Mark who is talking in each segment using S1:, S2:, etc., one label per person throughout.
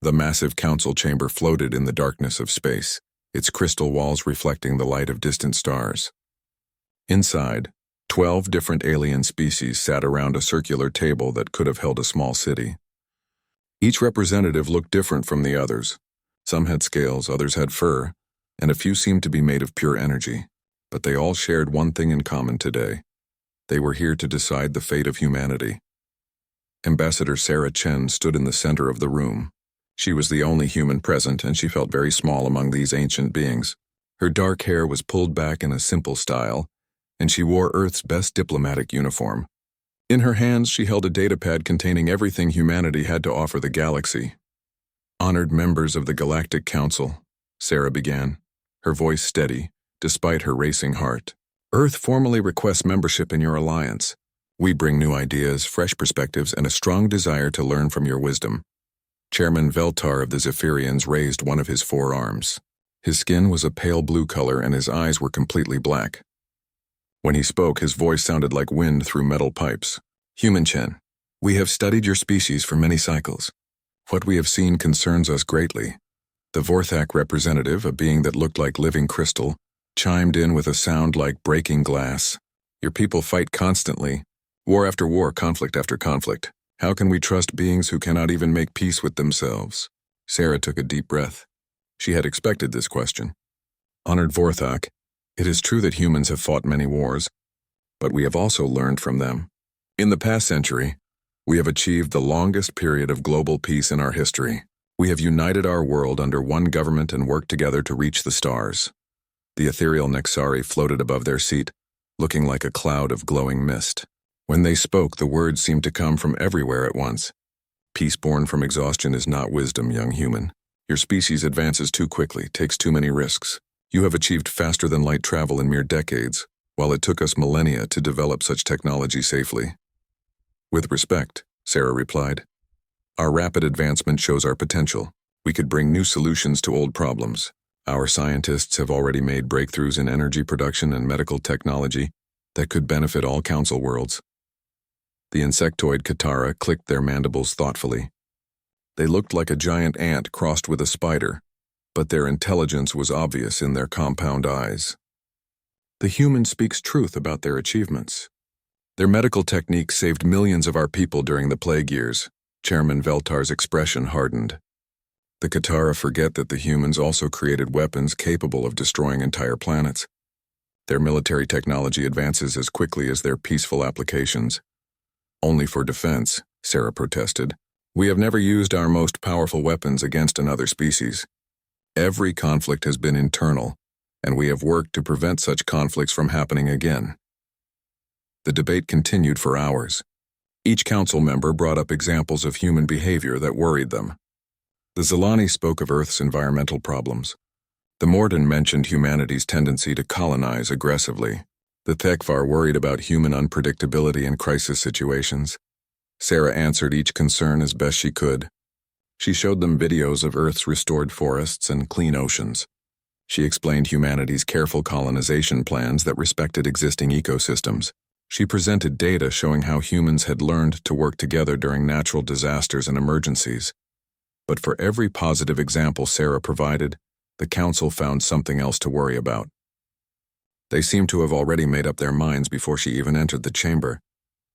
S1: The massive council chamber floated in the darkness of space, its crystal walls reflecting the light of distant stars. Inside, 12 different alien species sat around a circular table that could have held a small city. Each representative looked different from the others. Some had scales, others had fur, and a few seemed to be made of pure energy. But they all shared one thing in common today. They were here to decide the fate of humanity. Ambassador Sarah Chen stood in the center of the room. She was the only human present, and she felt very small among these ancient beings. Her dark hair was pulled back in a simple style, and she wore Earth's best diplomatic uniform. In her hands, she held a datapad containing everything humanity had to offer the galaxy. Honored members of the Galactic Council, Sarah began, her voice steady, despite her racing heart. Earth formally requests membership in your alliance. We bring new ideas, fresh perspectives, and a strong desire to learn from your wisdom. Chairman Veltar of the Zephyrians raised one of his forearms. His skin was a pale blue color and his eyes were completely black. When he spoke, his voice sounded like wind through metal pipes. Human Chen, we have studied your species for many cycles. What we have seen concerns us greatly. The Vorthak representative, a being that looked like living crystal, chimed in with a sound like breaking glass. Your people fight constantly. War after war, conflict after conflict. How can we trust beings who cannot even make peace with themselves? Sarah took a deep breath. She had expected this question. Honored Vorthak, it is true that humans have fought many wars, but we have also learned from them. In the past century, we have achieved the longest period of global peace in our history. We have united our world under one government and worked together to reach the stars. The ethereal Nexari floated above their seat, looking like a cloud of glowing mist. When they spoke, the words seemed to come from everywhere at once. Peace born from exhaustion is not wisdom, young human. Your species advances too quickly, takes too many risks. You have achieved faster than light travel in mere decades, while it took us millennia to develop such technology safely. With respect, Sarah replied. Our rapid advancement shows our potential. We could bring new solutions to old problems. Our scientists have already made breakthroughs in energy production and medical technology that could benefit all council worlds. The insectoid Katara clicked their mandibles thoughtfully. They looked like a giant ant crossed with a spider, but their intelligence was obvious in their compound eyes. The human speaks truth about their achievements. Their medical techniques saved millions of our people during the plague years. Chairman Veltar's expression hardened. The Katara forget that the humans also created weapons capable of destroying entire planets. Their military technology advances as quickly as their peaceful applications. Only for defense, Sarah protested. We have never used our most powerful weapons against another species. Every conflict has been internal, and we have worked to prevent such conflicts from happening again. The debate continued for hours. Each council member brought up examples of human behavior that worried them. The Zelani spoke of Earth's environmental problems. The Morden mentioned humanity's tendency to colonize aggressively. The Thekvar worried about human unpredictability in crisis situations. Sarah answered each concern as best she could. She showed them videos of Earth's restored forests and clean oceans. She explained humanity's careful colonization plans that respected existing ecosystems. She presented data showing how humans had learned to work together during natural disasters and emergencies. But for every positive example Sarah provided, the council found something else to worry about. They seemed to have already made up their minds before she even entered the chamber.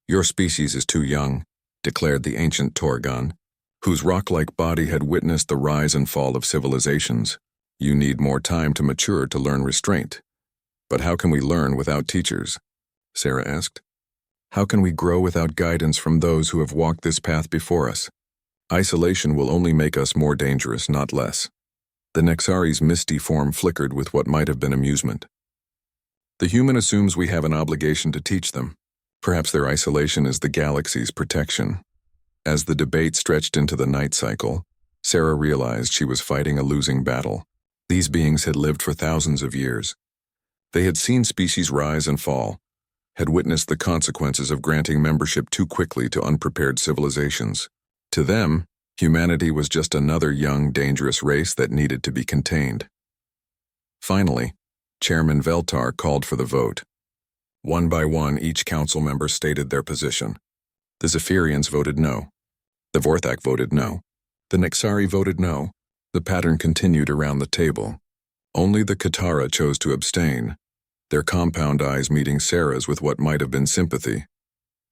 S1: Your species is too young, declared the ancient Torgon, whose rock-like body had witnessed the rise and fall of civilizations. You need more time to mature to learn restraint. But how can we learn without teachers? Sarah asked. How can we grow without guidance from those who have walked this path before us? Isolation will only make us more dangerous, not less. The Nexari's misty form flickered with what might have been amusement. The human assumes we have an obligation to teach them. Perhaps their isolation is the galaxy's protection. As the debate stretched into the night cycle, Sarah realized she was fighting a losing battle. These beings had lived for thousands of years. They had seen species rise and fall, had witnessed the consequences of granting membership too quickly to unprepared civilizations. To them, humanity was just another young, dangerous race that needed to be contained. Finally, Chairman Veltar called for the vote. One by one, each council member stated their position. The Zephyrians voted no. The Vorthak voted no. The Nexari voted no. The pattern continued around the table. Only the Katara chose to abstain, their compound eyes meeting Sarah's with what might have been sympathy.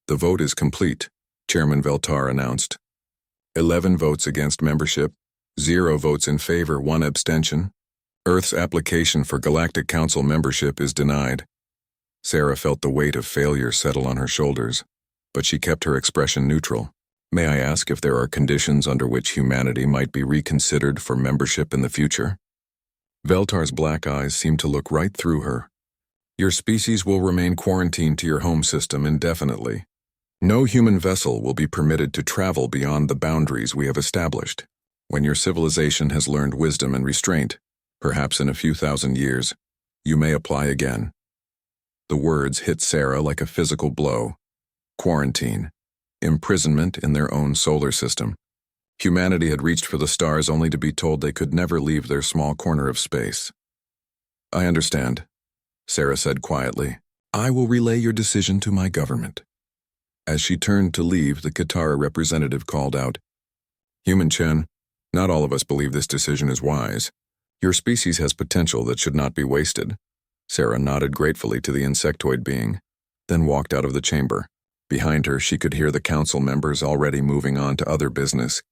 S1: The vote is complete, Chairman Veltar announced. 11 votes against membership, 0 votes in favor, 1 abstention. Earth's application for Galactic Council membership is denied. Sarah felt the weight of failure settle on her shoulders, but she kept her expression neutral. May I ask if there are conditions under which humanity might be reconsidered for membership in the future? Veltar's black eyes seemed to look right through her. Your species will remain quarantined to your home system indefinitely. No human vessel will be permitted to travel beyond the boundaries we have established. When your civilization has learned wisdom and restraint, perhaps in a few thousand years, you may apply again. The words hit Sarah like a physical blow. Quarantine. Imprisonment in their own solar system. Humanity had reached for the stars only to be told they could never leave their small corner of space. I understand, Sarah said quietly. I will relay your decision to my government. As she turned to leave, the Katara representative called out, Human Chen, not all of us believe this decision is wise. Your species has potential that should not be wasted. Sarah nodded gratefully to the insectoid being, then walked out of the chamber. Behind her, she could hear the council members already moving on to other business,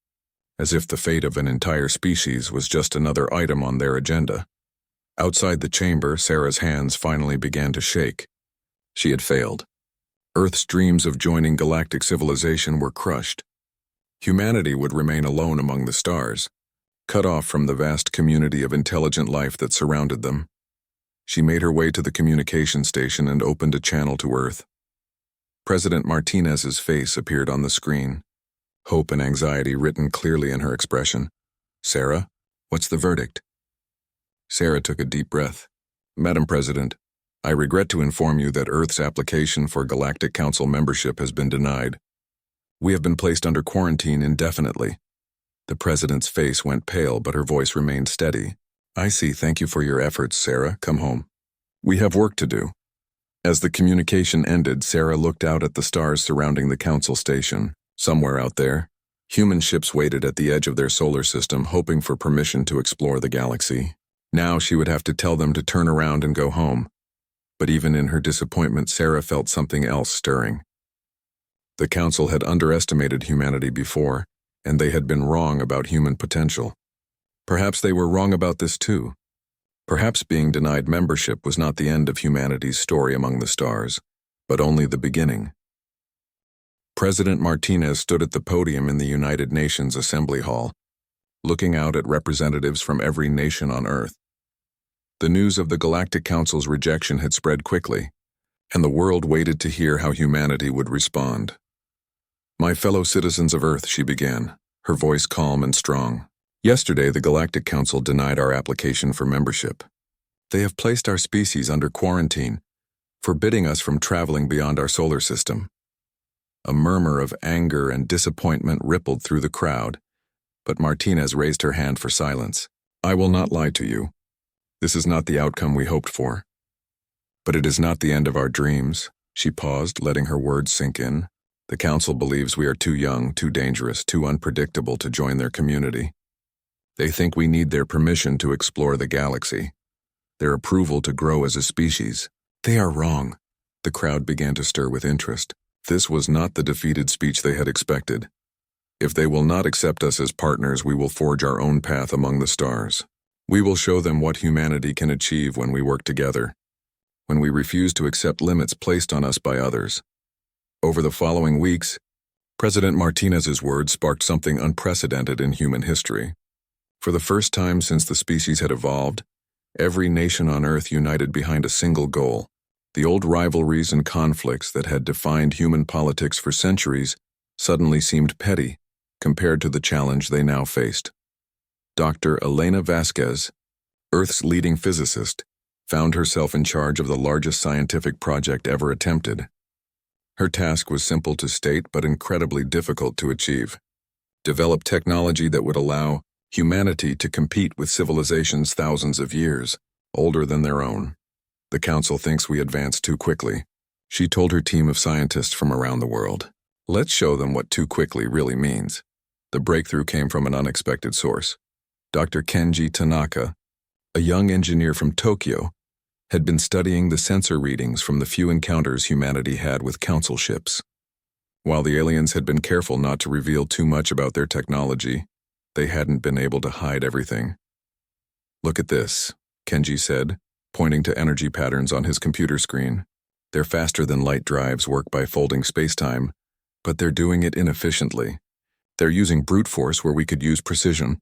S1: as if the fate of an entire species was just another item on their agenda. Outside the chamber, Sarah's hands finally began to shake. She had failed. Earth's dreams of joining galactic civilization were crushed. Humanity would remain alone among the stars, cut off from the vast community of intelligent life that surrounded them. She made her way to the communication station and opened a channel to Earth. President Martinez's face appeared on the screen, hope and anxiety written clearly in her expression. Sarah, what's the verdict? Sarah took a deep breath. Madam President, I regret to inform you that Earth's application for Galactic Council membership has been denied. We have been placed under quarantine indefinitely. The president's face went pale, but her voice remained steady. I see. Thank you for your efforts, Sarah. Come home. We have work to do. As the communication ended, Sarah looked out at the stars surrounding the council station. Somewhere out there, human ships waited at the edge of their solar system, hoping for permission to explore the galaxy. Now she would have to tell them to turn around and go home. But even in her disappointment, Sarah felt something else stirring. The council had underestimated humanity before, and they had been wrong about human potential. Perhaps they were wrong about this too. Perhaps being denied membership was not the end of humanity's story among the stars, but only the beginning. President Martinez stood at the podium in the United Nations Assembly Hall, looking out at representatives from every nation on Earth. The news of the Galactic Council's rejection had spread quickly, and the world waited to hear how humanity would respond. My fellow citizens of Earth, she began, her voice calm and strong. Yesterday, the Galactic Council denied our application for membership. They have placed our species under quarantine, forbidding us from traveling beyond our solar system. A murmur of anger and disappointment rippled through the crowd, but Martinez raised her hand for silence. I will not lie to you. This is not the outcome we hoped for. But it is not the end of our dreams. She paused, letting her words sink in. The Council believes we are too young, too dangerous, too unpredictable to join their community. They think we need their permission to explore the galaxy, their approval to grow as a species. They are wrong. The crowd began to stir with interest. This was not the defeated speech they had expected. If they will not accept us as partners, we will forge our own path among the stars. We will show them what humanity can achieve when we work together, when we refuse to accept limits placed on us by others. Over the following weeks, President Martinez's words sparked something unprecedented in human history. For the first time since the species had evolved, every nation on Earth united behind a single goal. The old rivalries and conflicts that had defined human politics for centuries suddenly seemed petty compared to the challenge they now faced. Dr. Elena Vasquez, Earth's leading physicist, found herself in charge of the largest scientific project ever attempted. Her task was simple to state but incredibly difficult to achieve. Develop technology that would allow humanity to compete with civilizations thousands of years older than their own. The Council thinks we advance too quickly, she told her team of scientists from around the world. Let's show them what too quickly really means. The breakthrough came from an unexpected source. Dr. Kenji Tanaka, a young engineer from Tokyo, had been studying the sensor readings from the few encounters humanity had with council ships. While the aliens had been careful not to reveal too much about their technology, they hadn't been able to hide everything. "Look at this," Kenji said, pointing to energy patterns on his computer screen. "Their faster-than-light drives work by folding spacetime, but they're doing it inefficiently. They're using brute force where we could use precision."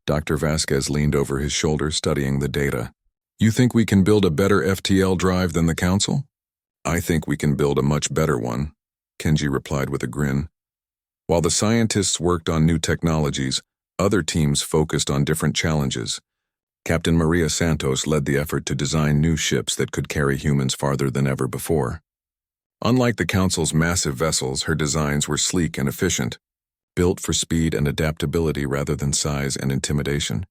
S1: Dr. Vasquez leaned over his shoulder, studying the data. "You think we can build a better FTL drive than the Council?" "I think we can build a much better one," Kenji replied with a grin. While the scientists worked on new technologies, other teams focused on different challenges. Captain Maria Santos led the effort to design new ships that could carry humans farther than ever before. Unlike the Council's massive vessels, her designs were sleek and efficient, built for speed and adaptability rather than size and intimidation.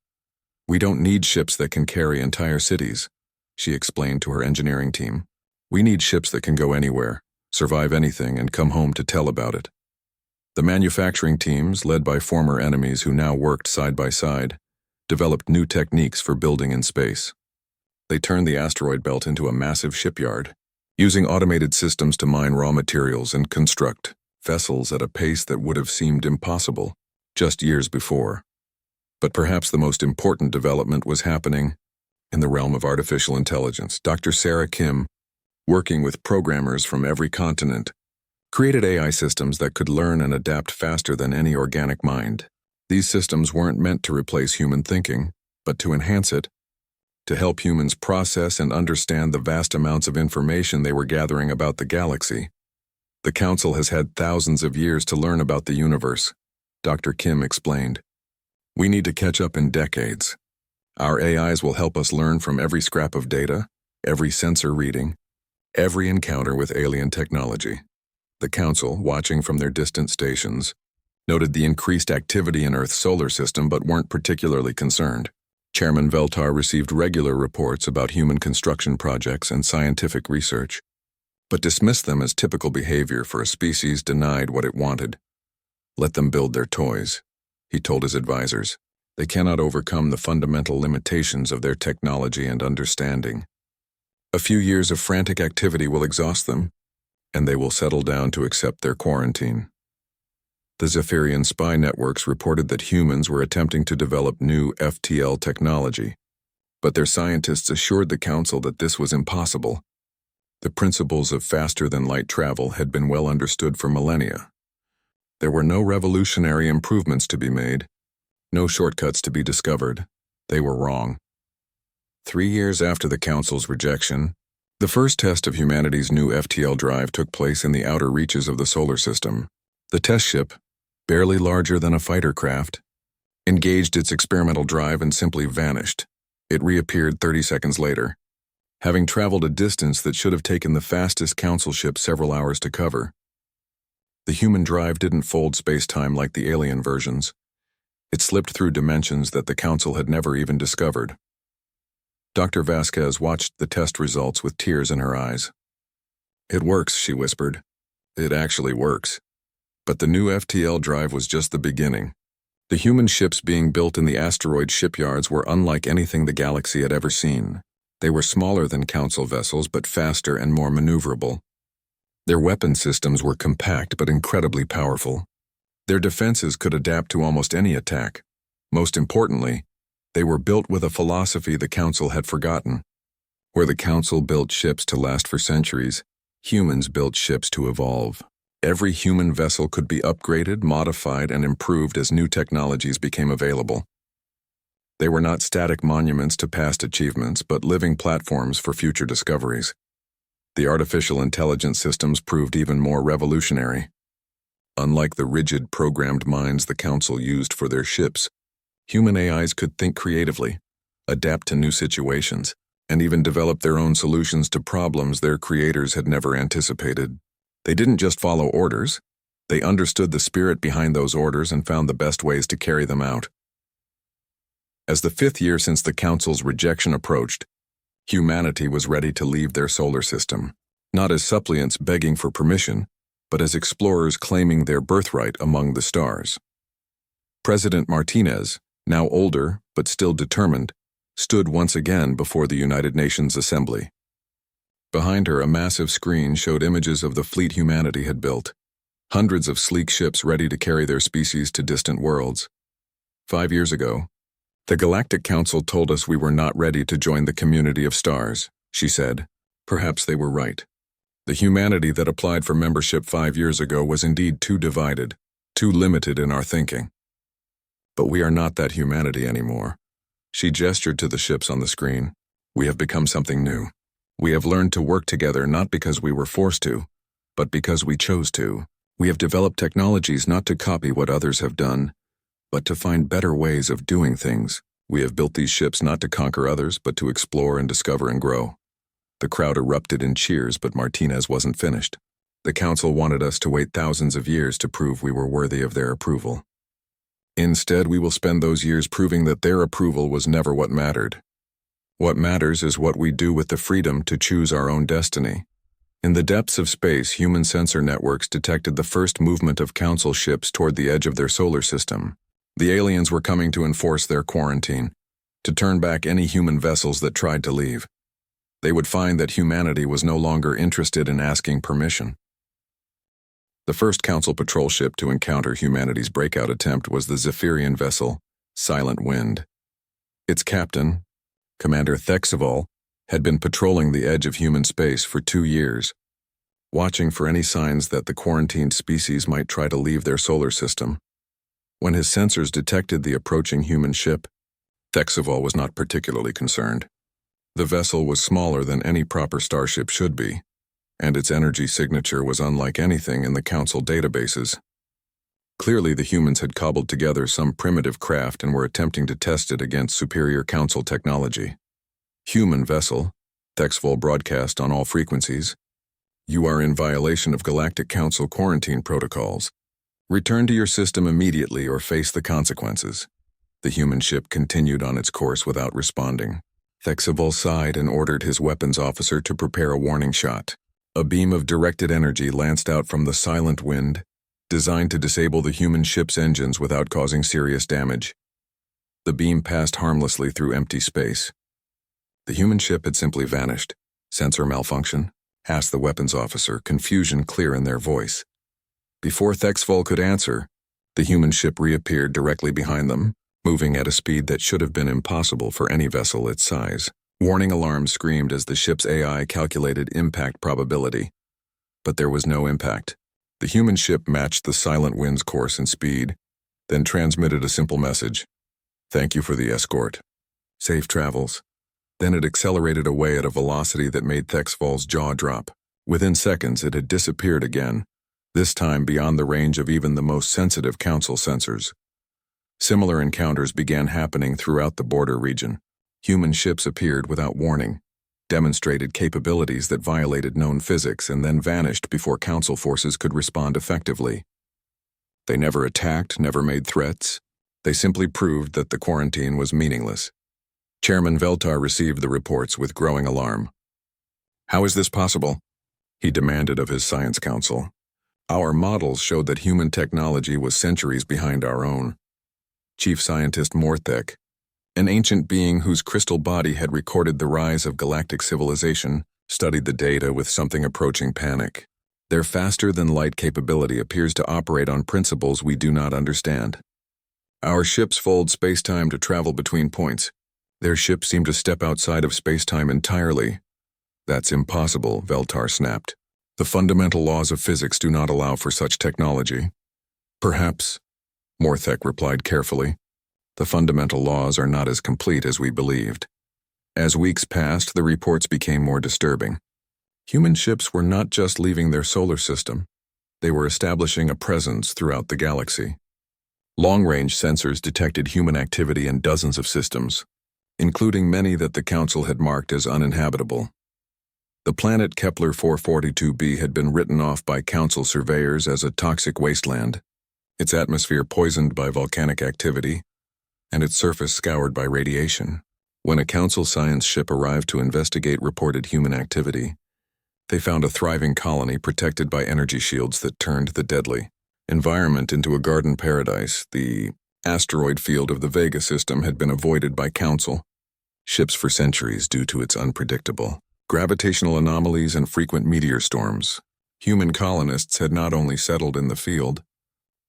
S1: "We don't need ships that can carry entire cities," she explained to her engineering team. "We need ships that can go anywhere, survive anything, and come home to tell about it." The manufacturing teams, led by former enemies who now worked side by side, developed new techniques for building in space. They turned the asteroid belt into a massive shipyard, using automated systems to mine raw materials and construct vessels at a pace that would have seemed impossible just years before. But perhaps the most important development was happening in the realm of artificial intelligence. Dr. Sarah Kim, working with programmers from every continent, created AI systems that could learn and adapt faster than any organic mind. These systems weren't meant to replace human thinking, but to enhance it, to help humans process and understand the vast amounts of information they were gathering about the galaxy. "The Council has had thousands of years to learn about the universe," Dr. Kim explained. "We need to catch up in decades. Our AIs will help us learn from every scrap of data, every sensor reading, every encounter with alien technology." The Council, watching from their distant stations, noted the increased activity in Earth's solar system but weren't particularly concerned. Chairman Veltar received regular reports about human construction projects and scientific research, but dismissed them as typical behavior for a species denied what it wanted. "Let them build their toys," he told his advisors. "They cannot overcome the fundamental limitations of their technology and understanding. A few years of frantic activity will exhaust them, and they will settle down to accept their quarantine." The Zephyrian spy networks reported that humans were attempting to develop new FTL technology, but their scientists assured the Council that this was impossible. The principles of faster-than-light travel had been well understood for millennia. There were no revolutionary improvements to be made, no shortcuts to be discovered. They were wrong. 3 years after the Council's rejection, the first test of humanity's new FTL drive took place in the outer reaches of the solar system. The test ship, barely larger than a fighter craft, engaged its experimental drive and simply vanished. It reappeared 30 seconds later, having traveled a distance that should have taken the fastest Council ship several hours to cover. The human drive didn't fold space-time like the alien versions. It slipped through dimensions that the Council had never even discovered. Dr. Vasquez watched the test results with tears in her eyes. "It works," she whispered. "It actually works." But the new FTL drive was just the beginning. The human ships being built in the asteroid shipyards were unlike anything the galaxy had ever seen. They were smaller than Council vessels, but faster and more maneuverable. Their weapon systems were compact but incredibly powerful. Their defenses could adapt to almost any attack. Most importantly, they were built with a philosophy the Council had forgotten. Where the Council built ships to last for centuries, humans built ships to evolve. Every human vessel could be upgraded, modified, and improved as new technologies became available. They were not static monuments to past achievements, but living platforms for future discoveries. The artificial intelligence systems proved even more revolutionary. Unlike the rigid, programmed minds the Council used for their ships, human AIs could think creatively, adapt to new situations, and even develop their own solutions to problems their creators had never anticipated. They didn't just follow orders, they understood the spirit behind those orders and found the best ways to carry them out. As the 5th year since the Council's rejection approached, humanity was ready to leave their solar system, not as suppliants begging for permission, but as explorers claiming their birthright among the stars. President Martinez, now older but still determined, stood once again before the United Nations Assembly. Behind her, a massive screen showed images of the fleet humanity had built, hundreds of sleek ships ready to carry their species to distant worlds. 5 years ago, the Galactic Council told us we were not ready to join the community of stars, she said. Perhaps they were right. The humanity that applied for membership 5 years ago was indeed too divided, too limited in our thinking. But we are not that humanity anymore. She gestured to the ships on the screen. We have become something new. We have learned to work together not because we were forced to, but because we chose to. We have developed technologies not to copy what others have done, but to find better ways of doing things. We have built these ships not to conquer others, but to explore and discover and grow. The crowd erupted in cheers, but Martinez wasn't finished. The council wanted us to wait thousands of years to prove we were worthy of their approval. Instead, we will spend those years proving that their approval was never what mattered. What matters is what we do with the freedom to choose our own destiny. In the depths of space, human sensor networks detected the first movement of council ships toward the edge of their solar system. The aliens were coming to enforce their quarantine, to turn back any human vessels that tried to leave. They would find that humanity was no longer interested in asking permission. The first Council patrol ship to encounter humanity's breakout attempt was the Zephyrian vessel, Silent Wind. Its captain, Commander Thexeval, had been patrolling the edge of human space for 2 years, watching for any signs that the quarantined species might try to leave their solar system. When his sensors detected the approaching human ship, Thexeval was not particularly concerned. The vessel was smaller than any proper starship should be, and its energy signature was unlike anything in the Council databases. Clearly, the humans had cobbled together some primitive craft and were attempting to test it against superior Council technology. Human vessel, Thexeval broadcast on all frequencies. You are in violation of Galactic Council quarantine protocols. Return to your system immediately or face the consequences. The human ship continued on its course without responding. Thexeval sighed and ordered his weapons officer to prepare a warning shot. A beam of directed energy lanced out from the Silent Wind, designed to disable the human ship's engines without causing serious damage. The beam passed harmlessly through empty space. The human ship had simply vanished. Sensor malfunction? Asked the weapons officer, confusion clear in their voice. Before Thexeval could answer, the human ship reappeared directly behind them, moving at a speed that should have been impossible for any vessel its size. Warning alarms screamed as the ship's AI calculated impact probability. But there was no impact. The human ship matched the Silent Wind's course and speed, then transmitted a simple message. Thank you for the escort. Safe travels. Then it accelerated away at a velocity that made Thexeval's jaw drop. Within seconds, it had disappeared again, this time beyond the range of even the most sensitive Council sensors. Similar encounters began happening throughout the border region. Human ships appeared without warning, demonstrated capabilities that violated known physics, and then vanished before Council forces could respond effectively. They never attacked, never made threats. They simply proved that the quarantine was meaningless. Chairman Veltar received the reports with growing alarm. How is this possible? He demanded of his science council. Our models showed that human technology was centuries behind our own. Chief Scientist Morthek, an ancient being whose crystal body had recorded the rise of galactic civilization, studied the data with something approaching panic. Their faster-than-light capability appears to operate on principles we do not understand. Our ships fold space-time to travel between points. Their ships seem to step outside of space-time entirely. That's impossible, Veltar snapped. The fundamental laws of physics do not allow for such technology. Perhaps, Morthek replied carefully. The fundamental laws are not as complete as we believed. As weeks passed, the reports became more disturbing. Human ships were not just leaving their solar system. They were establishing a presence throughout the galaxy. Long-range sensors detected human activity in dozens of systems, including many that the Council had marked as uninhabitable. The planet Kepler 442b had been written off by Council surveyors as a toxic wasteland, its atmosphere poisoned by volcanic activity, and its surface scoured by radiation. When a Council science ship arrived to investigate reported human activity, they found a thriving colony protected by energy shields that turned the deadly environment into a garden paradise. The asteroid field of the Vega system had been avoided by Council ships for centuries due to its unpredictable gravitational anomalies and frequent meteor storms. Human colonists had not only settled in the field,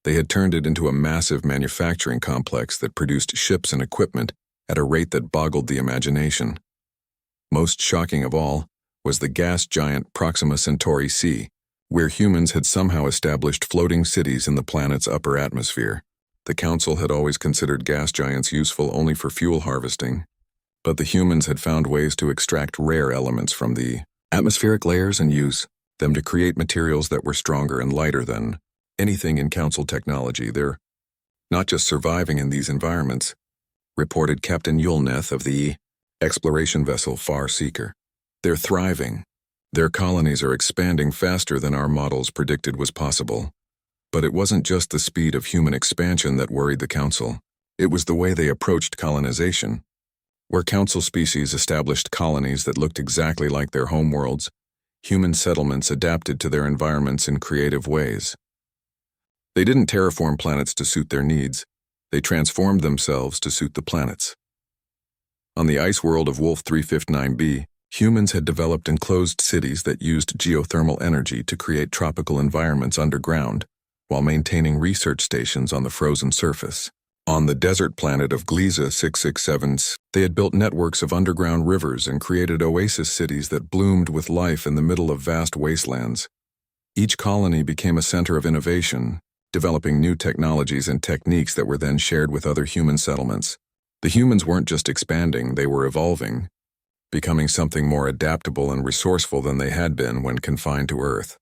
S1: they had turned it into a massive manufacturing complex that produced ships and equipment at a rate that boggled the imagination. Most shocking of all was the gas giant Proxima Centauri C, where humans had somehow established floating cities in the planet's upper atmosphere. The Council had always considered gas giants useful only for fuel harvesting, but the humans had found ways to extract rare elements from the atmospheric layers and use them to create materials that were stronger and lighter than anything in Council technology. They're not just surviving in these environments, reported Captain Yulneth of the exploration vessel Far Seeker. They're thriving. Their colonies are expanding faster than our models predicted was possible. But it wasn't just the speed of human expansion that worried the Council. It was the way they approached colonization. Where Council species established colonies that looked exactly like their homeworlds, human settlements adapted to their environments in creative ways. They didn't terraform planets to suit their needs. They transformed themselves to suit the planets. On the ice world of Wolf 359b, humans had developed enclosed cities that used geothermal energy to create tropical environments underground, while maintaining research stations on the frozen surface. On the desert planet of Gliese 667, they had built networks of underground rivers and created oasis cities that bloomed with life in the middle of vast wastelands. Each colony became a center of innovation, developing new technologies and techniques that were then shared with other human settlements. The humans weren't just expanding, they were evolving, becoming something more adaptable and resourceful than they had been when confined to Earth.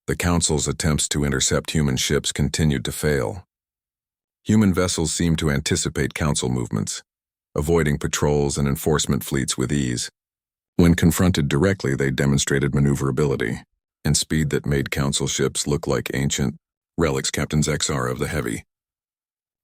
S1: The Council's attempts to intercept human ships continued to fail. Human vessels seemed to anticipate Council movements, avoiding patrols and enforcement fleets with ease. When confronted directly, they demonstrated maneuverability and speed that made Council ships look like ancient relics. Captain Zexara of the Heavy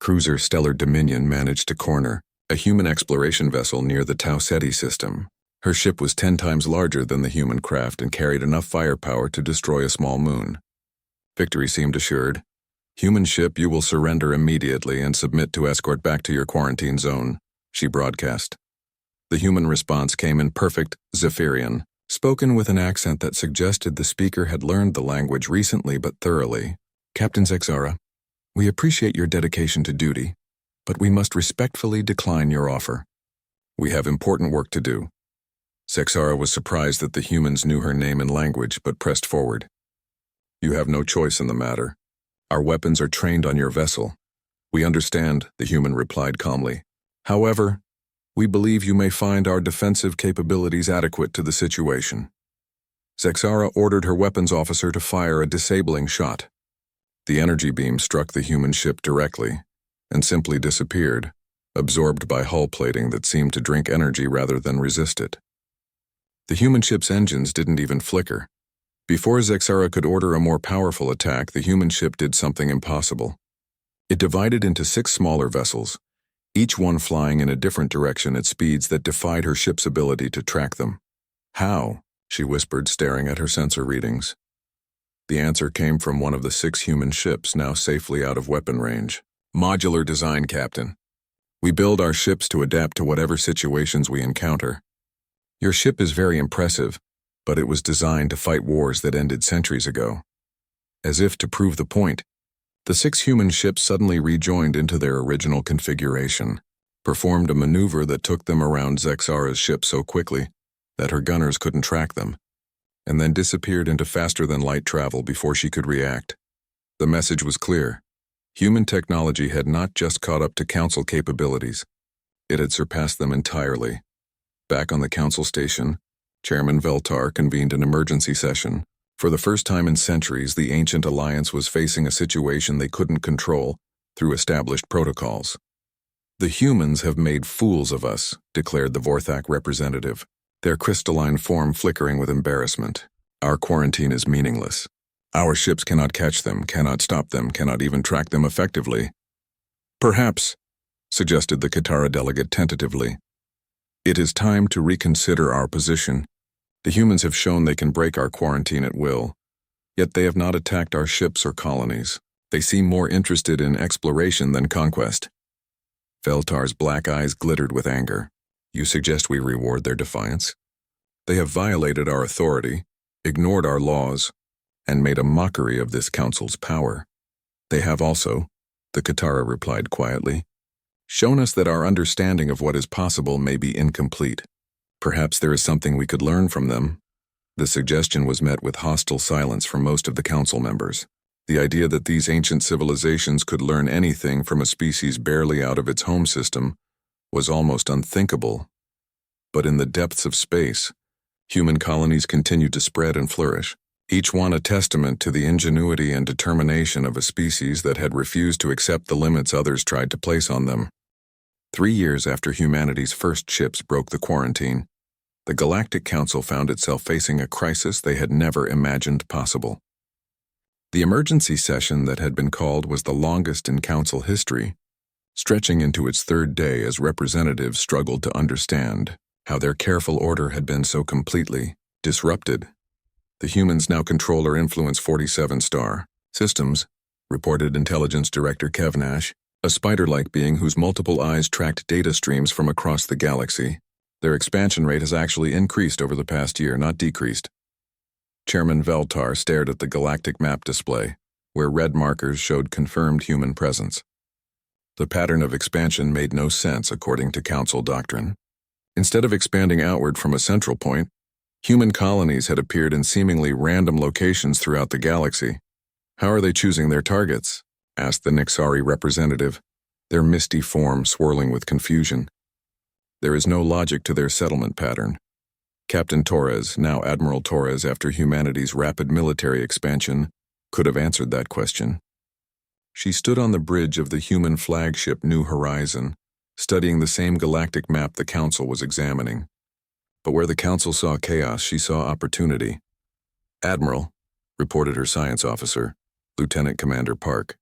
S1: cruiser Stellar Dominion managed to corner a human exploration vessel near the Tau Ceti system. Her ship was 10 times larger than the human craft and carried enough firepower to destroy a small moon. Victory seemed assured. "Human ship, you will surrender immediately and submit to escort back to your quarantine zone," she broadcast. The human response came in perfect Zephyrian, spoken with an accent that suggested the speaker had learned the language recently but thoroughly. "Captain Zexara, we appreciate your dedication to duty, but we must respectfully decline your offer. We have important work to do." Zexara was surprised that the humans knew her name and language, but pressed forward. "You have no choice in the matter. Our weapons are trained on your vessel." "We understand," the human replied calmly. "However, we believe you may find our defensive capabilities adequate to the situation." Zexara ordered her weapons officer to fire a disabling shot. The energy beam struck the human ship directly and simply disappeared, absorbed by hull plating that seemed to drink energy rather than resist it. The human ship's engines didn't even flicker. Before Zexara could order a more powerful attack, the human ship did something impossible. It divided into 6 smaller vessels, each one flying in a different direction at speeds that defied her ship's ability to track them. "How?" she whispered, staring at her sensor readings. The answer came from one of the 6 human ships now safely out of weapon range. "Modular design, Captain. We build our ships to adapt to whatever situations we encounter. Your ship is very impressive, but it was designed to fight wars that ended centuries ago." As if to prove the point, the 6 human ships suddenly rejoined into their original configuration, performed a maneuver that took them around Zexara's ship so quickly that her gunners couldn't track them, and then disappeared into faster-than-light travel before she could react. The message was clear. Human technology had not just caught up to Council capabilities, it had surpassed them entirely. Back on the Council station, Chairman Veltar convened an emergency session. For the first time in centuries, the Ancient Alliance was facing a situation they couldn't control through established protocols. "The humans have made fools of us," declared the Vorthak representative, their crystalline form flickering with embarrassment. "Our quarantine is meaningless. Our ships cannot catch them, cannot stop them, cannot even track them effectively." "Perhaps," suggested the Katara delegate tentatively, "it is time to reconsider our position. The humans have shown they can break our quarantine at will, yet they have not attacked our ships or colonies. They seem more interested in exploration than conquest. Veltar's black eyes glittered with anger. You suggest we reward their defiance? They have violated our authority, ignored our laws, and made a mockery of this council's power. They have also, the Katara replied quietly, shown us that our understanding of what is possible may be incomplete. Perhaps there is something we could learn from them. The suggestion was met with hostile silence from most of the council members. The idea that these ancient civilizations could learn anything from a species barely out of its home system was almost unthinkable. But in the depths of space, human colonies continued to spread and flourish, each one a testament to the ingenuity and determination of a species that had refused to accept the limits others tried to place on them. 3 years after humanity's first ships broke the quarantine, the Galactic Council found itself facing a crisis they had never imagined possible. The emergency session that had been called was the longest in Council history, stretching into its 3rd day as representatives struggled to understand how their careful order had been so completely disrupted. The humans now control or influence 47 star systems, reported Intelligence Director Kevnash, a spider-like being whose multiple eyes tracked data streams from across the galaxy. Their expansion rate has actually increased over the past year, not decreased. Chairman Veltar stared at the galactic map display, where red markers showed confirmed human presence. The pattern of expansion made no sense according to Council doctrine. Instead of expanding outward from a central point, human colonies had appeared in seemingly random locations throughout the galaxy. How are they choosing their targets? Asked the Nixari representative, their misty form swirling with confusion. There is no logic to their settlement pattern. Captain Torres, now Admiral Torres after humanity's rapid military expansion, could have answered that question. She stood on the bridge of the human flagship New Horizon, studying the same galactic map the Council was examining. But where the Council saw chaos, she saw opportunity. Admiral, reported her science officer, Lieutenant Commander Park.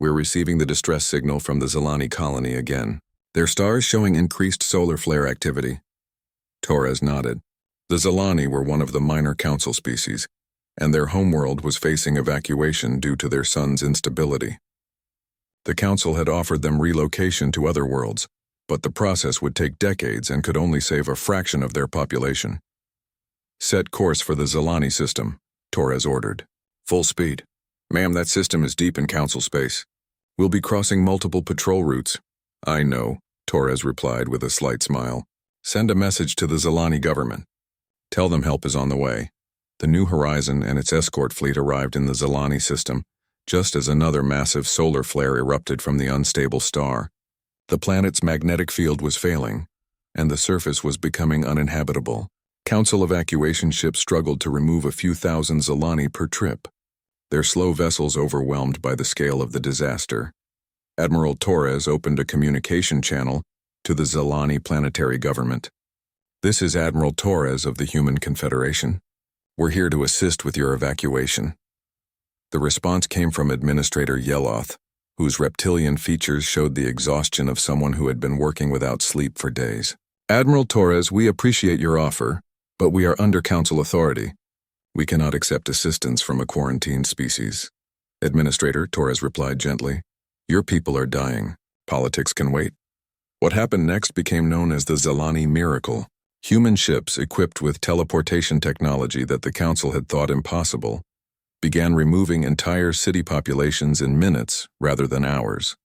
S1: We're receiving the distress signal from the Zilani colony again. Their stars showing increased solar flare activity. Torres nodded. The Zilani were one of the minor Council species, and their homeworld was facing evacuation due to their sun's instability. The Council had offered them relocation to other worlds, but the process would take decades and could only save a fraction of their population. Set course for the Zilani system, Torres ordered. Full speed. Ma'am, that system is deep in Council space. We'll be crossing multiple patrol routes. I know, Torres replied with a slight smile. Send a message to the Zilani government. Tell them help is on the way. The New Horizon and its escort fleet arrived in the Zilani system, just as another massive solar flare erupted from the unstable star. The planet's magnetic field was failing, and the surface was becoming uninhabitable. Council evacuation ships struggled to remove a few thousand Zilani per trip, their slow vessels overwhelmed by the scale of the disaster. Admiral Torres opened a communication channel to the Zilani planetary government. This is Admiral Torres of the Human Confederation. We're here to assist with your evacuation. The response came from Administrator Yeloth, whose reptilian features showed the exhaustion of someone who had been working without sleep for days. Admiral Torres, we appreciate your offer, but we are under Council authority. We cannot accept assistance from a quarantined species. Administrator Torres replied gently. Your people are dying. Politics can wait. What happened next became known as the Zilani Miracle. Human ships equipped with teleportation technology that the Council had thought impossible began removing entire city populations in minutes rather than hours.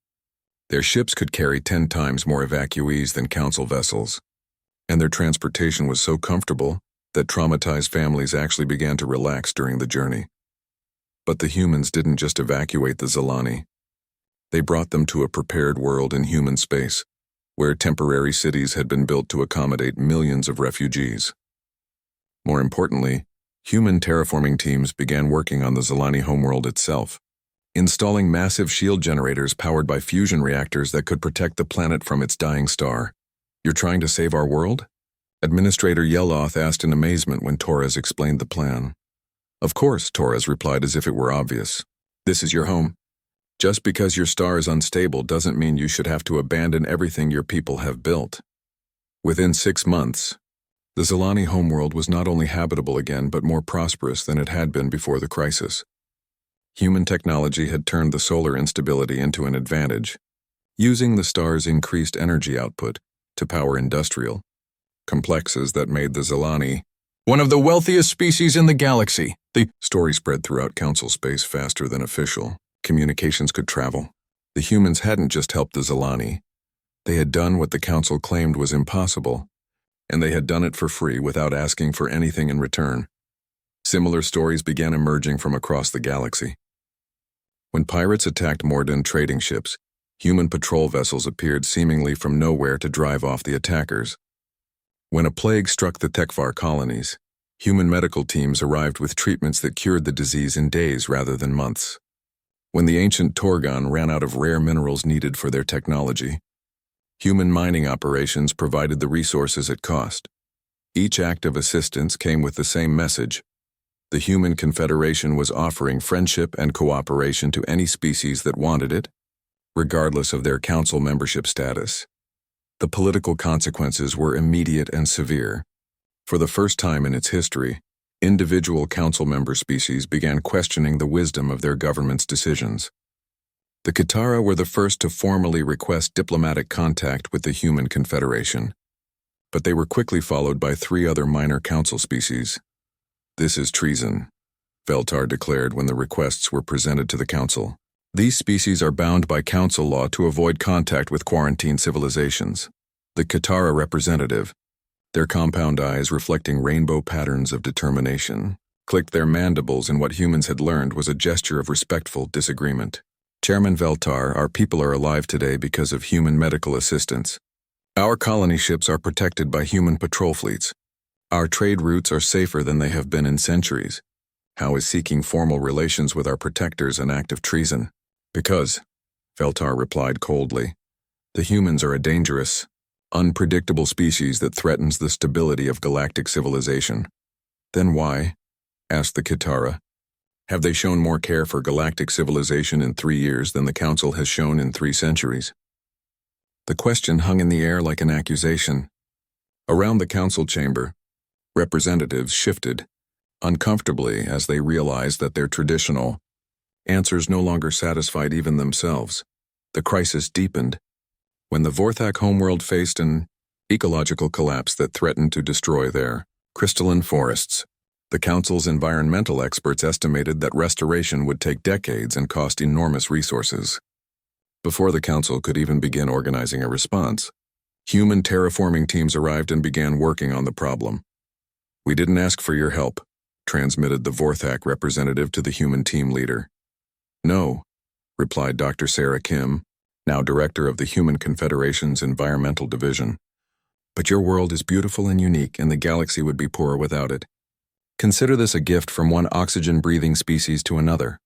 S1: Their ships could carry 10 times more evacuees than Council vessels, and their transportation was so comfortable that traumatized families actually began to relax during the journey. But the humans didn't just evacuate the Zilani. They brought them to a prepared world in human space, where temporary cities had been built to accommodate millions of refugees. More importantly, human terraforming teams began working on the Zilani homeworld itself, installing massive shield generators powered by fusion reactors that could protect the planet from its dying star. You're trying to save our world? Administrator Yeloth asked in amazement when Torres explained the plan. Of course, Torres replied as if it were obvious. This is your home. Just because your star is unstable doesn't mean you should have to abandon everything your people have built. Within 6 months, the Zilani homeworld was not only habitable again but more prosperous than it had been before the crisis. Human technology had turned the solar instability into an advantage, using the star's increased energy output to power industrial complexes that made the Zilani one of the wealthiest species in the galaxy. The story spread throughout Council space faster than official communications could travel. The humans hadn't just helped the Zilani. They had done what the Council claimed was impossible, and they had done it for free without asking for anything in return. Similar stories began emerging from across the galaxy. When pirates attacked Mordan trading ships, human patrol vessels appeared seemingly from nowhere to drive off the attackers. When a plague struck the Tekvar colonies, human medical teams arrived with treatments that cured the disease in days rather than months. When the ancient Torgon ran out of rare minerals needed for their technology, human mining operations provided the resources at cost. Each act of assistance came with the same message. The Human Confederation was offering friendship and cooperation to any species that wanted it, regardless of their council membership status. The political consequences were immediate and severe. For the first time in its history, individual council member species began questioning the wisdom of their government's decisions. The Kitara were the first to formally request diplomatic contact with the Human Confederation, but they were quickly followed by 3 other minor council species. "This is treason," Veltar declared when the requests were presented to the council. "These species are bound by council law to avoid contact with quarantine civilizations." The Kitara representative, their compound eyes reflecting rainbow patterns of determination, clicked their mandibles in what humans had learned was a gesture of respectful disagreement. "Chairman Veltar, our people are alive today because of human medical assistance. Our colony ships are protected by human patrol fleets. Our trade routes are safer than they have been in centuries. How is seeking formal relations with our protectors an act of treason?" "Because," Veltar replied coldly, "the humans are a dangerous, unpredictable species that threatens the stability of galactic civilization." "Then why," asked the Kitara, "have they shown more care for galactic civilization in 3 years than the Council has shown in 3 centuries? The question hung in the air like an accusation. Around the Council chamber, representatives shifted uncomfortably as they realized that their traditional answers no longer satisfied even themselves. The crisis deepened when the Vorthak homeworld faced an ecological collapse that threatened to destroy their crystalline forests. The Council's environmental experts estimated that restoration would take decades and cost enormous resources. Before the Council could even begin organizing a response, human terraforming teams arrived and began working on the problem. "We didn't ask for your help," transmitted the Vorthak representative to the human team leader. "No," replied Dr. Sarah Kim, now director of the Human Confederation's Environmental Division. "But your world is beautiful and unique, and the galaxy would be poor without it. Consider this a gift from one oxygen-breathing species to another.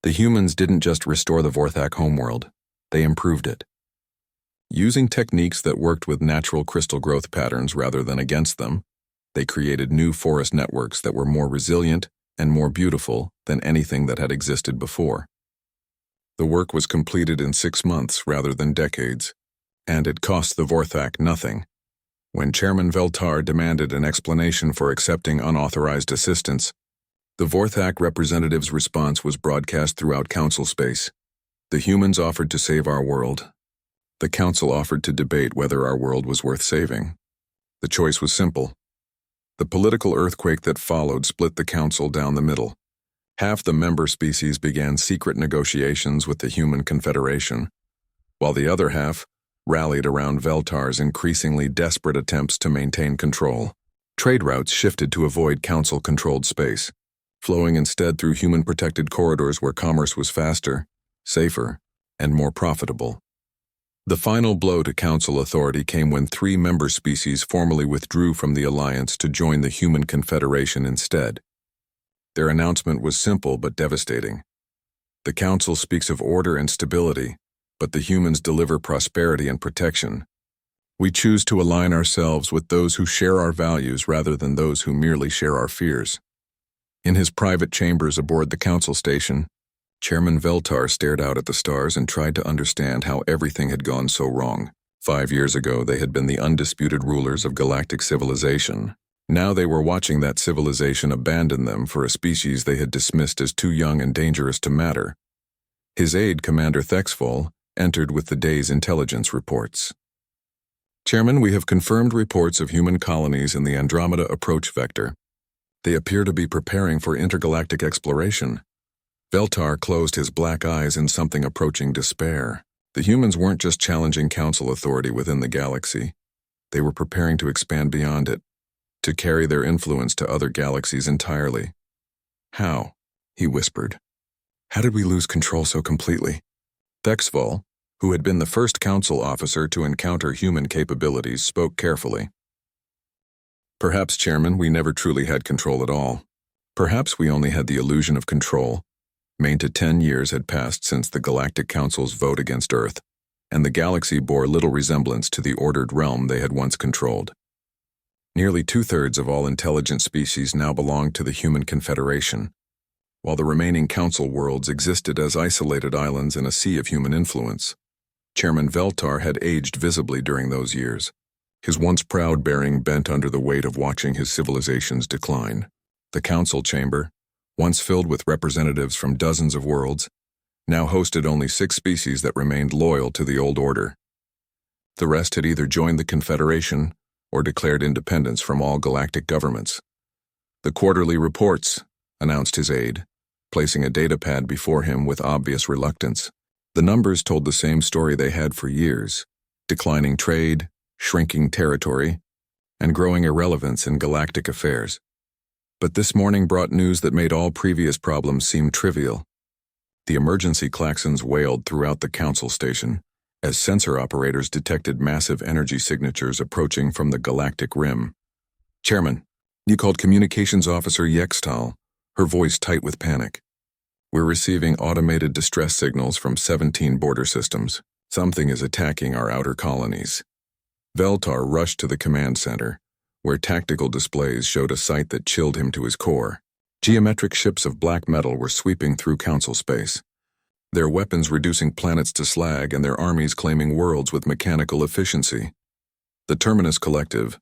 S1: The humans didn't just restore the Vorthak homeworld, they improved it. Using techniques that worked with natural crystal growth patterns rather than against them, they created new forest networks that were more resilient and more beautiful than anything that had existed before. The work was completed in 6 months rather than decades, and it cost the Vorthak nothing. When Chairman Veltar demanded an explanation for accepting unauthorized assistance, the Vorthak representative's response was broadcast throughout Council space. The humans offered to save our world. The Council offered to debate whether our world was worth saving. The choice was simple. The political earthquake that followed split the Council down the middle. Half the member species began secret negotiations with the Human Confederation, while the other half rallied around Veltar's increasingly desperate attempts to maintain control. Trade routes shifted to avoid Council-controlled space, flowing instead through human-protected corridors where commerce was faster, safer, and more profitable. The final blow to Council authority came when 3 member species formally withdrew from the alliance to join the Human Confederation instead. Their announcement was simple but devastating. The Council speaks of order and stability, but the humans deliver prosperity and protection. We choose to align ourselves with those who share our values rather than those who merely share our fears. In his private chambers aboard the Council station, Chairman Veltar stared out at the stars and tried to understand how everything had gone so wrong. 5 years ago, they had been the undisputed rulers of galactic civilization. Now they were watching that civilization abandon them for a species they had dismissed as too young and dangerous to matter. His aide, Commander Thexfall, entered with the day's intelligence reports. Chairman, we have confirmed reports of human colonies in the Andromeda approach vector. They appear to be preparing for intergalactic exploration. Veltar closed his black eyes in something approaching despair. The humans weren't just challenging council authority within the galaxy. They were preparing to expand beyond it, to carry their influence to other galaxies entirely. How? He whispered. How did we lose control so completely? Thexfall, who had been the first council officer to encounter human capabilities, spoke carefully. Perhaps, Chairman, we never truly had control at all. Perhaps we only had the illusion of control. Mainly 10 years had passed since the Galactic Council's vote against Earth, and the galaxy bore little resemblance to the ordered realm they had once controlled. Nearly 2/3 of all intelligent species now belonged to the Human Confederation, while the remaining council worlds existed as isolated islands in a sea of human influence. Chairman Veltar had aged visibly during those years, his once proud bearing bent under the weight of watching his civilization's decline. The council chamber, once filled with representatives from dozens of worlds, now hosted only 6 species that remained loyal to the old order. The rest had either joined the Confederation or declared independence from all galactic governments. The quarterly reports, announced his aide, placing a datapad before him with obvious reluctance. The numbers told the same story they had for years: declining trade, shrinking territory, and growing irrelevance in galactic affairs. But this morning brought news that made all previous problems seem trivial. The emergency klaxons wailed throughout the council station as sensor operators detected massive energy signatures approaching from the galactic rim. Chairman, you called Communications Officer Yextal, her voice tight with panic. We're receiving automated distress signals from 17 border systems. Something is attacking our outer colonies. Veltar rushed to the command center, where tactical displays showed a sight that chilled him to his core. Geometric ships of black metal were sweeping through council space, their weapons reducing planets to slag and their armies claiming worlds with mechanical efficiency. The Terminus Collective,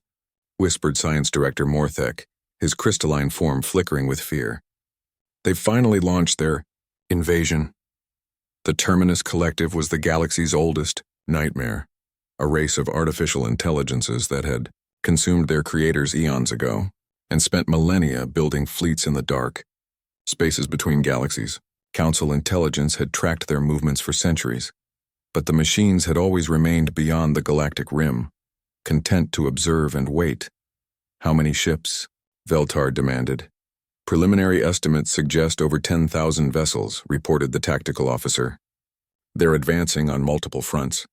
S1: whispered Science Director Morthek, his crystalline form flickering with fear. They've finally launched their invasion. The Terminus Collective was the galaxy's oldest nightmare, a race of artificial intelligences that had consumed their creators eons ago and spent millennia building fleets in the dark spaces between galaxies. Council intelligence had tracked their movements for centuries, but the machines had always remained beyond the galactic rim, content to observe and wait. How many ships? Veltar demanded. Preliminary estimates suggest over 10,000 vessels, reported the tactical officer. They're advancing on multiple fronts,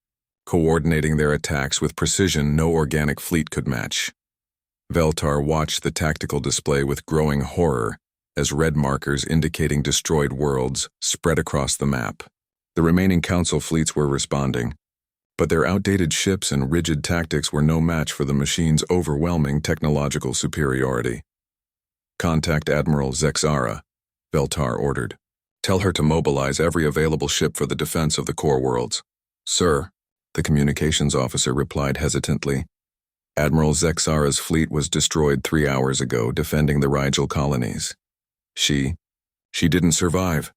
S1: coordinating their attacks with precision no organic fleet could match. Veltar watched the tactical display with growing horror as red markers indicating destroyed worlds spread across the map. The remaining council fleets were responding, but their outdated ships and rigid tactics were no match for the machine's overwhelming technological superiority. Contact Admiral Zexara, Veltar ordered. Tell her to mobilize every available ship for the defense of the core worlds. Sir, the communications officer replied hesitantly. Admiral Zexara's fleet was destroyed 3 hours ago defending the Rigel colonies. She didn't survive.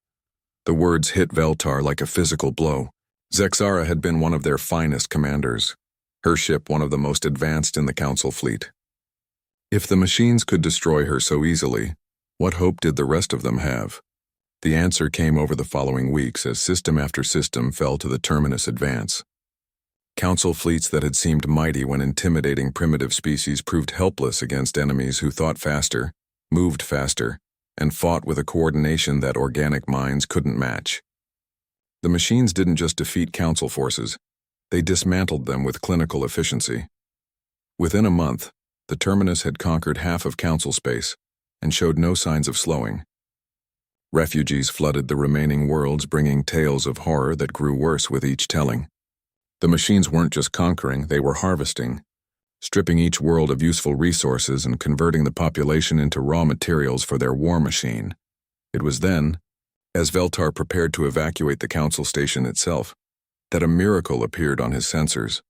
S1: The words hit Veltar like a physical blow. Zexara had been one of their finest commanders, her ship one of the most advanced in the council fleet. If the machines could destroy her so easily, what hope did the rest of them have? The answer came over the following weeks as system after system fell to the Terminus advance. Council fleets that had seemed mighty when intimidating primitive species proved helpless against enemies who thought faster, moved faster, and fought with a coordination that organic minds couldn't match. The machines didn't just defeat council forces, they dismantled them with clinical efficiency. Within a month, the Terminus had conquered half of council space and showed no signs of slowing. Refugees flooded the remaining worlds, bringing tales of horror that grew worse with each telling. The machines weren't just conquering, they were harvesting, stripping each world of useful resources and converting the population into raw materials for their war machine. It was then, as Veltar prepared to evacuate the council station itself, that a miracle appeared on his sensors.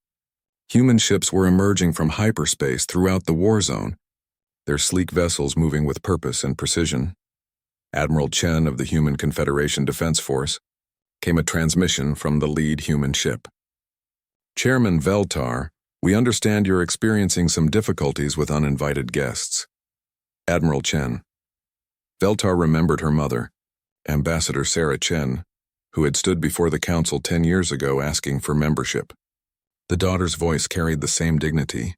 S1: Human ships were emerging from hyperspace throughout the war zone, their sleek vessels moving with purpose and precision. Admiral Chen of the Human Confederation Defense Force came a transmission from the lead human ship. Chairman Veltar, we understand you're experiencing some difficulties with uninvited guests. Admiral Chen. Veltar remembered her mother, Ambassador Sarah Chen, who had stood before the council 10 years ago asking for membership. The daughter's voice carried the same dignity,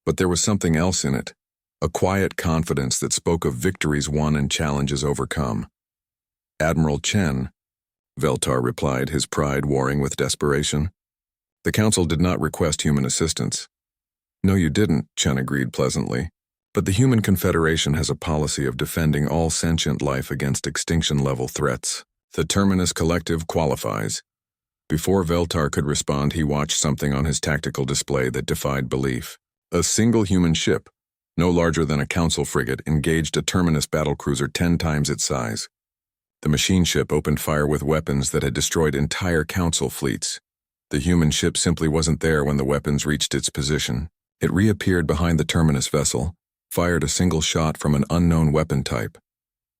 S1: but there was something else in it, a quiet confidence that spoke of victories won and challenges overcome. Admiral Chen, Veltar replied, his pride warring with desperation. The council did not request human assistance. No, you didn't, Chen agreed pleasantly. But the Human Confederation has a policy of defending all sentient life against extinction-level threats. The Terminus Collective qualifies. Before Veltar could respond, he watched something on his tactical display that defied belief. A single human ship, no larger than a council frigate, engaged a Terminus battlecruiser 10 times its size. The machine ship opened fire with weapons that had destroyed entire council fleets. The human ship simply wasn't there when the weapons reached its position. It reappeared behind the Terminus vessel, fired a single shot from an unknown weapon type,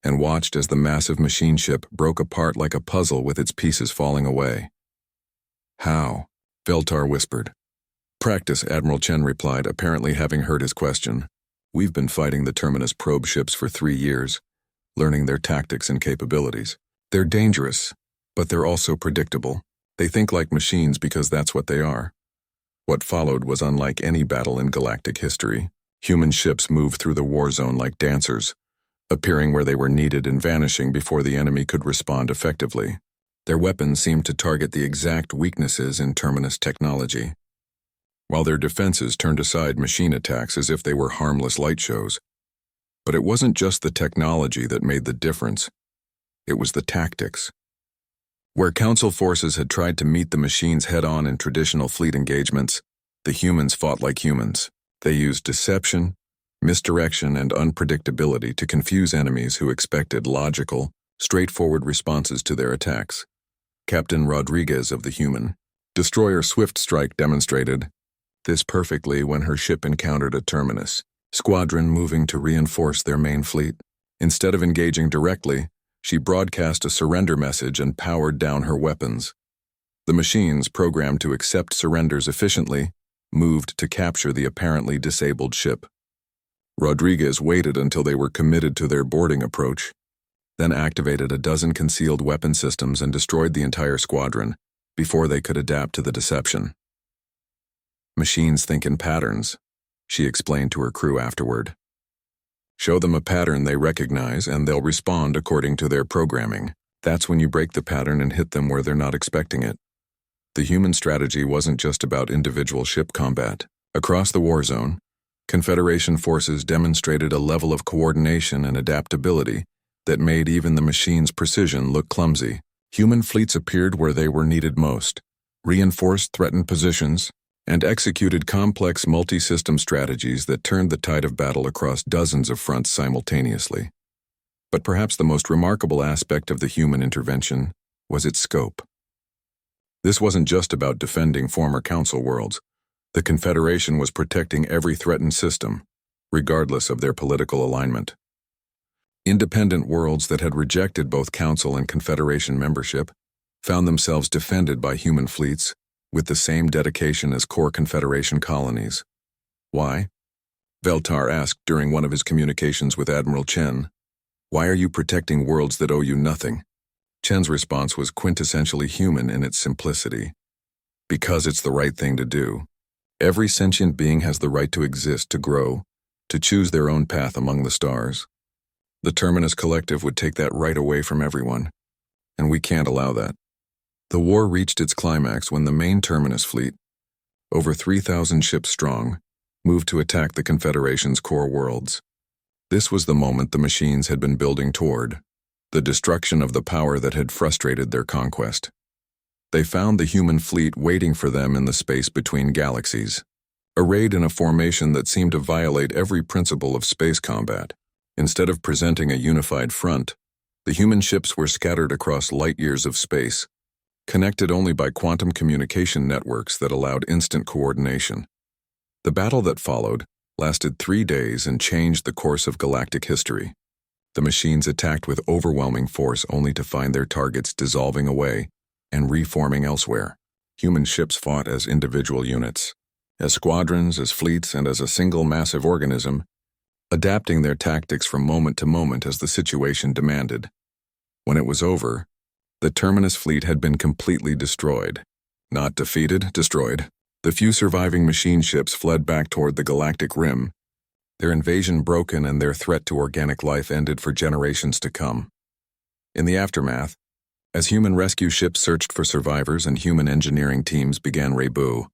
S1: and watched as the massive machine ship broke apart like a puzzle with its pieces falling away. How? Veltar whispered. Practice, Admiral Chen replied, apparently having heard his question. We've been fighting the Terminus probe ships for 3 years, learning their tactics and capabilities. They're dangerous, but they're also predictable. They think like machines because that's what they are. What followed was unlike any battle in galactic history. Human ships moved through the war zone like dancers, appearing where they were needed and vanishing before the enemy could respond effectively. Their weapons seemed to target the exact weaknesses in Terminus technology, while their defenses turned aside machine attacks as if they were harmless light shows. But it wasn't just the technology that made the difference. It was the tactics. Where Council forces had tried to meet the machines head-on in traditional fleet engagements, the humans fought like humans. They used deception, misdirection, and unpredictability to confuse enemies who expected logical, straightforward responses to their attacks. Captain Rodriguez of the Human Destroyer Swift Strike demonstrated this perfectly when her ship encountered a Terminus squadron moving to reinforce their main fleet. Instead of engaging directly, she broadcast a surrender message and powered down her weapons. The machines, programmed to accept surrenders efficiently, moved to capture the apparently disabled ship. Rodriguez waited until they were committed to their boarding approach, then activated a dozen concealed weapon systems and destroyed the entire squadron before they could adapt to the deception. Machines think in patterns, she explained to her crew afterward. Show them a pattern they recognize and they'll respond according to their programming. That's when you break the pattern and hit them where they're not expecting it. The human strategy wasn't just about individual ship combat. Across the war zone, Confederation forces demonstrated a level of coordination and adaptability that made even the machine's precision look clumsy. Human fleets appeared where they were needed most, reinforced threatened positions, and executed complex multi-system strategies that turned the tide of battle across dozens of fronts simultaneously. But perhaps the most remarkable aspect of the human intervention was its scope. This wasn't just about defending former Council worlds. The Confederation was protecting every threatened system, regardless of their political alignment. Independent worlds that had rejected both Council and Confederation membership found themselves defended by human fleets with the same dedication as core Confederation colonies. Why? Veltar asked during one of his communications with Admiral Chen. Why are you protecting worlds that owe you nothing? Chen's response was quintessentially human in its simplicity. Because it's the right thing to do. Every sentient being has the right to exist, to grow, to choose their own path among the stars. The Terminus Collective would take that right away from everyone, and we can't allow that. The war reached its climax when the main Terminus fleet, over 3,000 ships strong, moved to attack the Confederation's core worlds. This was the moment the machines had been building toward, the destruction of the power that had frustrated their conquest. They found the human fleet waiting for them in the space between galaxies, arrayed in a formation that seemed to violate every principle of space combat. Instead of presenting a unified front, the human ships were scattered across light-years of space, connected only by quantum communication networks that allowed instant coordination. The battle that followed, lasted 3 days and changed the course of galactic history. The machines attacked with overwhelming force only to find their targets dissolving away and reforming elsewhere. Human ships fought as individual units, as squadrons, as fleets, and as a single massive organism, adapting their tactics from moment to moment as the situation demanded. When it was over, the Terminus fleet had been completely destroyed. Not defeated, destroyed. The few surviving machine ships fled back toward the galactic rim, their invasion broken and their threat to organic life ended for generations to come. In the aftermath, as human rescue ships searched for survivors and human engineering teams began reboo,